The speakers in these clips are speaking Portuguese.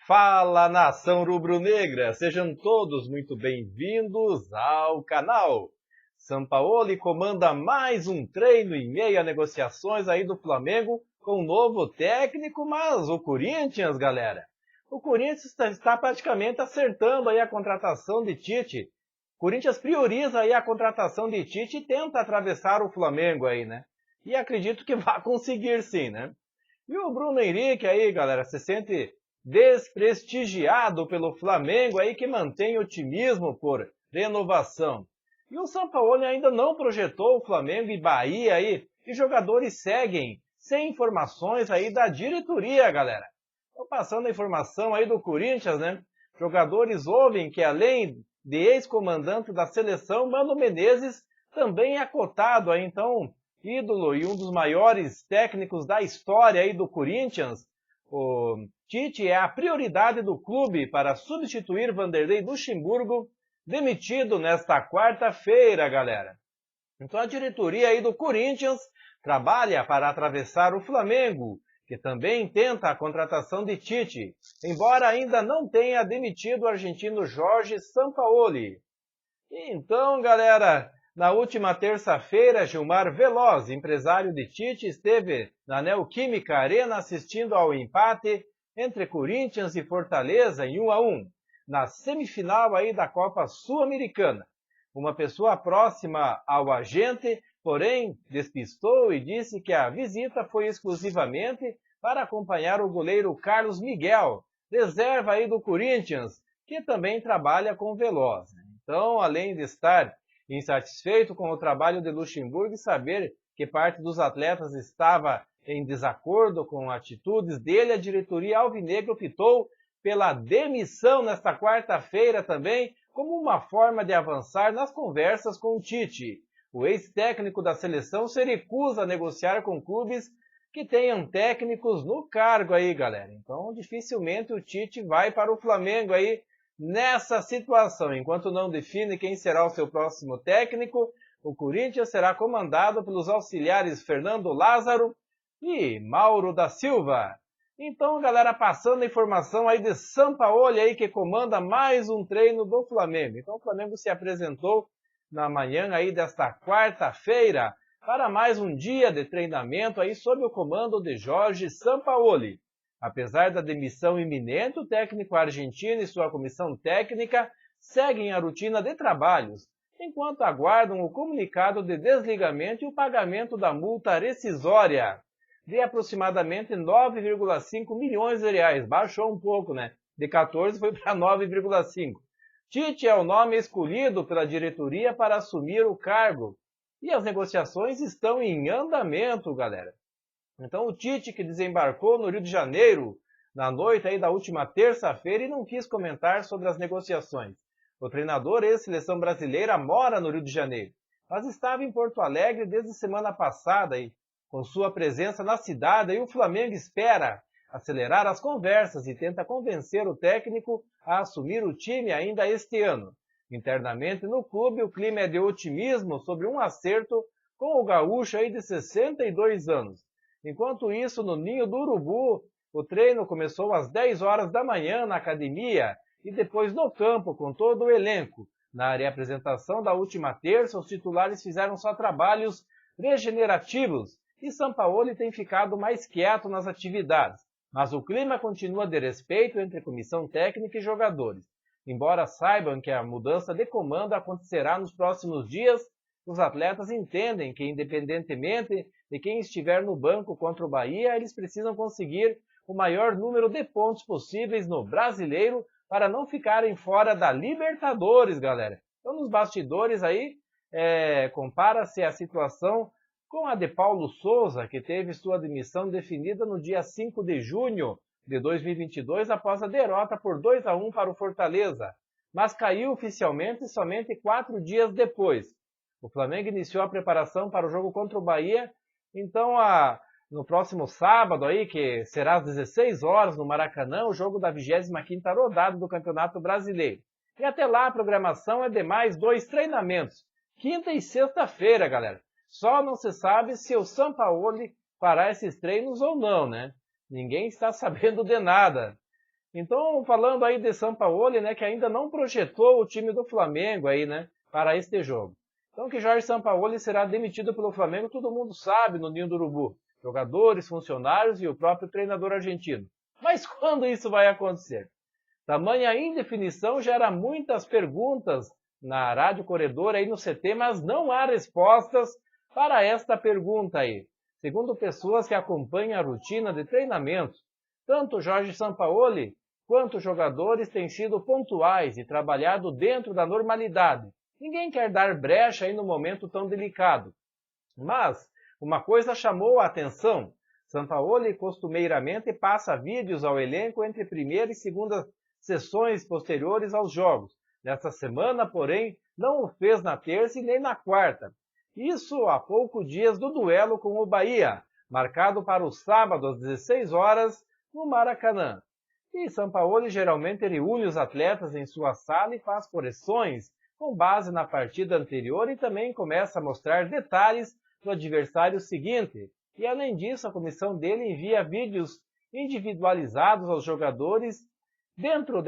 Fala, nação rubro-negra! Sejam todos muito bem-vindos ao canal. Sampaoli comanda mais um treino em meio a negociações aí do Flamengo com um novo técnico, mas o Corinthians, galera. O Corinthians está praticamente acertando aí a contratação de Tite. O Corinthians prioriza aí a contratação de Tite e tenta atravessar o Flamengo aí, né? E acredito que vai conseguir sim, né? E o Bruno Henrique aí, galera, se sente desprestigiado pelo Flamengo aí que mantém otimismo por renovação. E o Sampaoli ainda não projetou o Flamengo e Bahia aí, e jogadores seguem sem informações aí da diretoria, galera. Tô passando a informação aí do Corinthians, né? Jogadores ouvem que além de ex-comandante da seleção, Mano Menezes também é cotado aí, então, ídolo e um dos maiores técnicos da história aí do Corinthians. O Tite é a prioridade do clube para substituir Vanderlei Luxemburgo, demitido nesta quarta-feira, galera. Então a diretoria aí do Corinthians trabalha para atravessar o Flamengo, que também tenta a contratação de Tite, embora ainda não tenha demitido o argentino Jorge Sampaoli. Então, galera, na última terça-feira, Gilmar Veloz, empresário de Tite, esteve na Neoquímica Arena assistindo ao empate entre Corinthians e Fortaleza em 1-1, na semifinal aí da Copa Sul-Americana. Uma pessoa próxima ao agente, porém, despistou e disse que a visita foi exclusivamente para acompanhar o goleiro Carlos Miguel, reserva aí do Corinthians, que também trabalha com Veloz. Então, além de estar insatisfeito com o trabalho de Luxemburgo e saber que parte dos atletas estava em desacordo com atitudes dele, a diretoria alvinegra optou pela demissão nesta quarta-feira também, como uma forma de avançar nas conversas com o Tite. O ex-técnico da seleção se recusa a negociar com clubes que tenham técnicos no cargo aí, galera. Então, dificilmente o Tite vai para o Flamengo aí, nessa situação. Enquanto não define quem será o seu próximo técnico, o Corinthians será comandado pelos auxiliares Fernando Lázaro e Mauro da Silva. Então, galera, passando a informação aí de Sampaoli aí que comanda mais um treino do Flamengo. Então, o Flamengo se apresentou na manhã aí desta quarta-feira para mais um dia de treinamento aí sob o comando de Jorge Sampaoli. Apesar da demissão iminente, o técnico argentino e sua comissão técnica seguem a rotina de trabalhos, enquanto aguardam o comunicado de desligamento e o pagamento da multa rescisória de aproximadamente 9,5 milhões de reais. Baixou um pouco, né? De 14 foi para 9,5. Tite é o nome escolhido pela diretoria para assumir o cargo. E as negociações estão em andamento, galera. Então o Tite, que desembarcou no Rio de Janeiro na noite aí da última terça-feira e não quis comentar sobre as negociações. O treinador ex-seleção brasileira mora no Rio de Janeiro, mas estava em Porto Alegre desde semana passada aí. Com sua presença na cidade, aí o Flamengo espera acelerar as conversas e tenta convencer o técnico a assumir o time ainda este ano. Internamente no clube, o clima é de otimismo sobre um acerto com o gaúcho aí de 62 anos. Enquanto isso, no Ninho do Urubu, o treino começou às 10 horas da manhã na academia e depois no campo com todo o elenco. Na reapresentação da última terça, os titulares fizeram só trabalhos regenerativos e Sampaoli tem ficado mais quieto nas atividades. Mas o clima continua de respeito entre comissão técnica e jogadores. Embora saibam que a mudança de comando acontecerá nos próximos dias, os atletas entendem que, independentemente de quem estiver no banco contra o Bahia, eles precisam conseguir o maior número de pontos possíveis no Brasileiro para não ficarem fora da Libertadores, galera. Então, nos bastidores aí, compara-se a situação com a de Paulo Souza, que teve sua demissão definida no dia 5 de junho de 2022 após a derrota por 2-1 para o Fortaleza, mas caiu oficialmente somente 4 dias depois. O Flamengo iniciou a preparação para o jogo contra o Bahia, então no próximo sábado, aí, que será às 16 horas no Maracanã, o jogo da 25ª rodada do Campeonato Brasileiro. E até lá a programação é de mais 2 treinamentos, quinta e sexta-feira, galera. Só não se sabe se o Sampaoli fará esses treinos ou não, né? Ninguém está sabendo de nada. Então, falando aí de Sampaoli, né, que ainda não projetou o time do Flamengo aí, né, para este jogo. Então, que Jorge Sampaoli será demitido pelo Flamengo, todo mundo sabe no Ninho do Urubu. Jogadores, funcionários e o próprio treinador argentino. Mas quando isso vai acontecer? Tamanha indefinição gera muitas perguntas na Rádio Corredor aí no CT, mas não há respostas para esta pergunta aí. Segundo pessoas que acompanham a rotina de treinamento, tanto Jorge Sampaoli quanto os jogadores têm sido pontuais e trabalhado dentro da normalidade. Ninguém quer dar brecha aí no momento tão delicado. Mas uma coisa chamou a atenção. Sampaoli costumeiramente passa vídeos ao elenco entre primeira e segunda sessões posteriores aos jogos. Nesta semana, porém, não o fez na terça e nem na quarta. Isso há poucos dias do duelo com o Bahia, marcado para o sábado às 16 horas no Maracanã. E Sampaoli geralmente reúne os atletas em sua sala e faz correções com base na partida anterior e também começa a mostrar detalhes do adversário seguinte. E além disso, a comissão dele envia vídeos individualizados aos jogadores dentro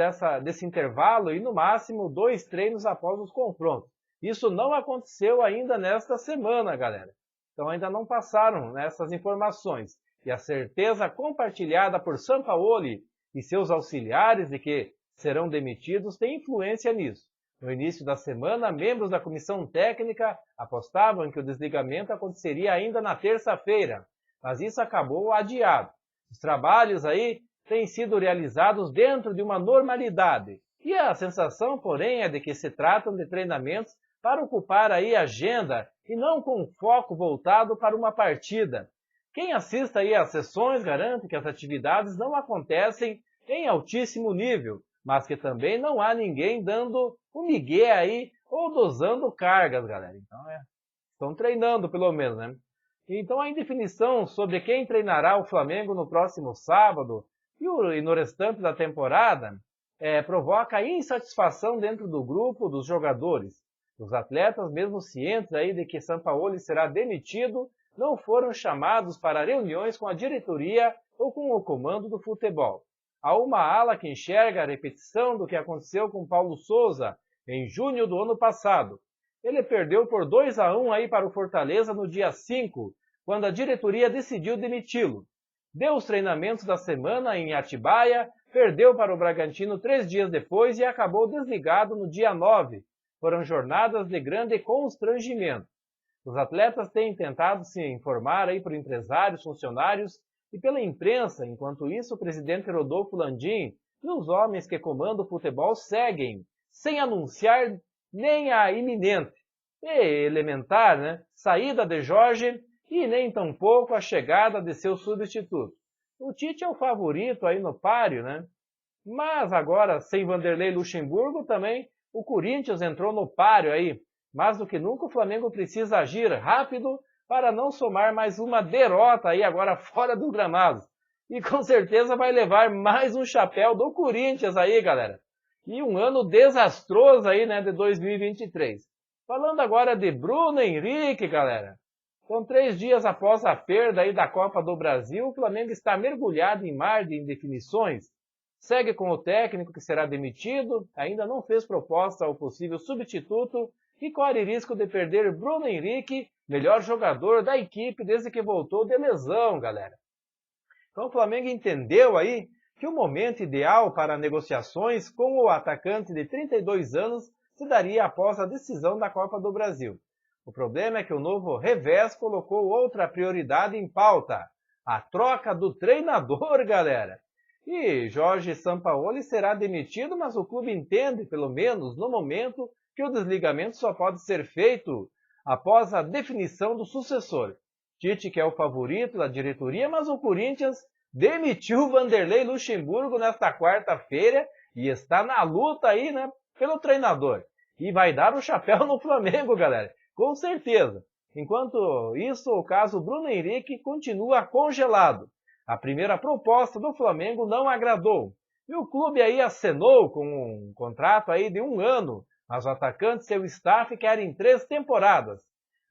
desse intervalo e no máximo 2 treinos após os confrontos. Isso não aconteceu ainda nesta semana, galera. Então ainda não passaram essas informações. E a certeza compartilhada por Sampaoli e seus auxiliares de que serão demitidos tem influência nisso. No início da semana, membros da comissão técnica apostavam que o desligamento aconteceria ainda na terça-feira, mas isso acabou adiado. Os trabalhos aí têm sido realizados dentro de uma normalidade. E a sensação, porém, é de que se tratam de treinamentos para ocupar aí a agenda e não com foco voltado para uma partida. Quem assista aí às sessões garante que as atividades não acontecem em altíssimo nível, mas que também não há ninguém dando um migué aí ou dosando cargas, galera. Então estão treinando pelo menos, né? Então a indefinição sobre quem treinará o Flamengo no próximo sábado e no restante da temporada provoca insatisfação dentro do grupo dos jogadores. Os atletas, mesmo cientes aí de que Sampaoli será demitido, não foram chamados para reuniões com a diretoria ou com o comando do futebol. Há uma ala que enxerga a repetição do que aconteceu com Paulo Souza em junho do ano passado. Ele perdeu por 2-1 aí para o Fortaleza no dia 5, quando a diretoria decidiu demiti-lo. Deu os treinamentos da semana em Atibaia, perdeu para o Bragantino 3 dias depois e acabou desligado no dia 9. Foram jornadas de grande constrangimento. Os atletas têm tentado se informar aí por empresários, funcionários e pela imprensa. Enquanto isso, o presidente Rodolfo Landim e os homens que comandam o futebol seguem, sem anunciar nem a iminente e elementar saída de Jorge e nem tampouco a chegada de seu substituto. O Tite é o favorito aí no páreo, Mas agora, sem Vanderlei Luxemburgo, também o Corinthians entrou no páreo aí. Mais do que nunca, o Flamengo precisa agir rápido para não somar mais uma derrota aí agora fora do gramado. E com certeza vai levar mais um chapéu do Corinthians aí, galera. E um ano desastroso aí, de 2023. Falando agora de Bruno Henrique, galera. Então, 3 dias após a perda aí da Copa do Brasil, o Flamengo está mergulhado em mar de indefinições. Segue com o técnico que será demitido, ainda não fez proposta ao possível substituto e corre risco de perder Bruno Henrique, melhor jogador da equipe desde que voltou de lesão, galera. Então o Flamengo entendeu aí que o momento ideal para negociações com o atacante de 32 anos se daria após a decisão da Copa do Brasil. O problema é que o novo revés colocou outra prioridade em pauta, a troca do treinador, galera. E Jorge Sampaoli será demitido, mas o clube entende, pelo menos no momento, que o desligamento só pode ser feito após a definição do sucessor. Tite, que é o favorito da diretoria, mas o Corinthians demitiu Vanderlei Luxemburgo nesta quarta-feira e está na luta aí, pelo treinador. E vai dar o chapéu no Flamengo, galera, com certeza. Enquanto isso, o caso Bruno Henrique continua congelado. A primeira proposta do Flamengo não agradou. E o clube aí acenou com um contrato aí de 1 ano, mas o atacante e seu staff querem 3 temporadas.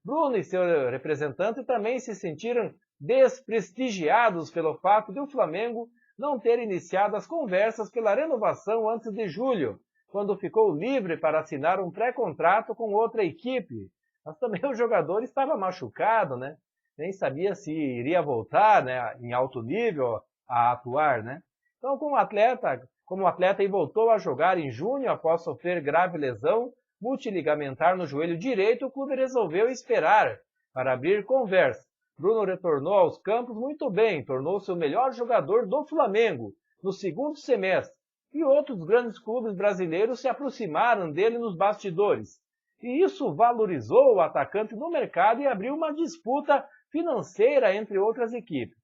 Bruno e seu representante também se sentiram desprestigiados pelo fato de o Flamengo não ter iniciado as conversas pela renovação antes de julho, quando ficou livre para assinar um pré-contrato com outra equipe. Mas também o jogador estava machucado, né? Nem sabia se iria voltar, né, em alto nível a atuar, né? Então, como atleta e voltou a jogar em junho após sofrer grave lesão multiligamentar no joelho direito, o clube resolveu esperar para abrir conversa. Bruno retornou aos campos muito bem, tornou-se o melhor jogador do Flamengo no segundo semestre, e outros grandes clubes brasileiros se aproximaram dele nos bastidores. E isso valorizou o atacante no mercado e abriu uma disputa financeira entre outras equipes.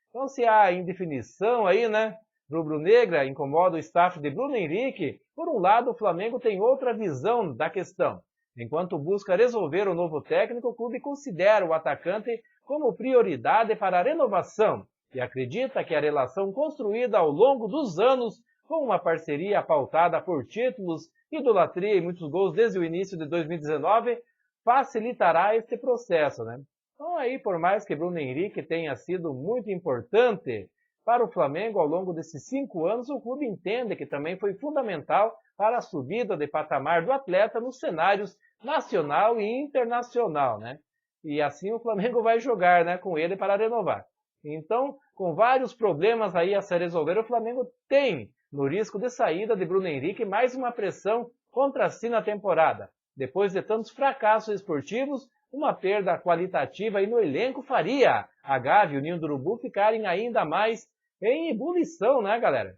Então, se há indefinição aí, né, rubro-negra incomoda o staff de Bruno Henrique, por um lado o Flamengo tem outra visão da questão. Enquanto busca resolver o novo técnico, o clube considera o atacante como prioridade para a renovação e acredita que a relação construída ao longo dos anos, com uma parceria pautada por títulos, idolatria e muitos gols desde o início de 2019, facilitará este processo, né? Então aí, por mais que Bruno Henrique tenha sido muito importante para o Flamengo ao longo desses 5 anos, o clube entende que também foi fundamental para a subida de patamar do atleta nos cenários nacional e internacional, né? E assim o Flamengo vai jogar, né, com ele para renovar. Então, com vários problemas aí a se resolver, o Flamengo tem no risco de saída de Bruno Henrique mais uma pressão contra si na temporada. Depois de tantos fracassos esportivos, uma perda qualitativa aí no elenco faria a Gávea e o Ninho do Urubu ficarem ainda mais em ebulição, né, galera?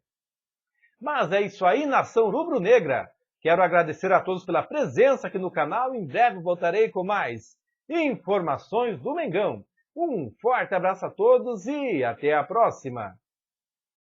Mas é isso aí, nação rubro-negra. Quero agradecer a todos pela presença aqui no canal. Em breve voltarei com mais informações do Mengão. Um forte abraço a todos e até a próxima!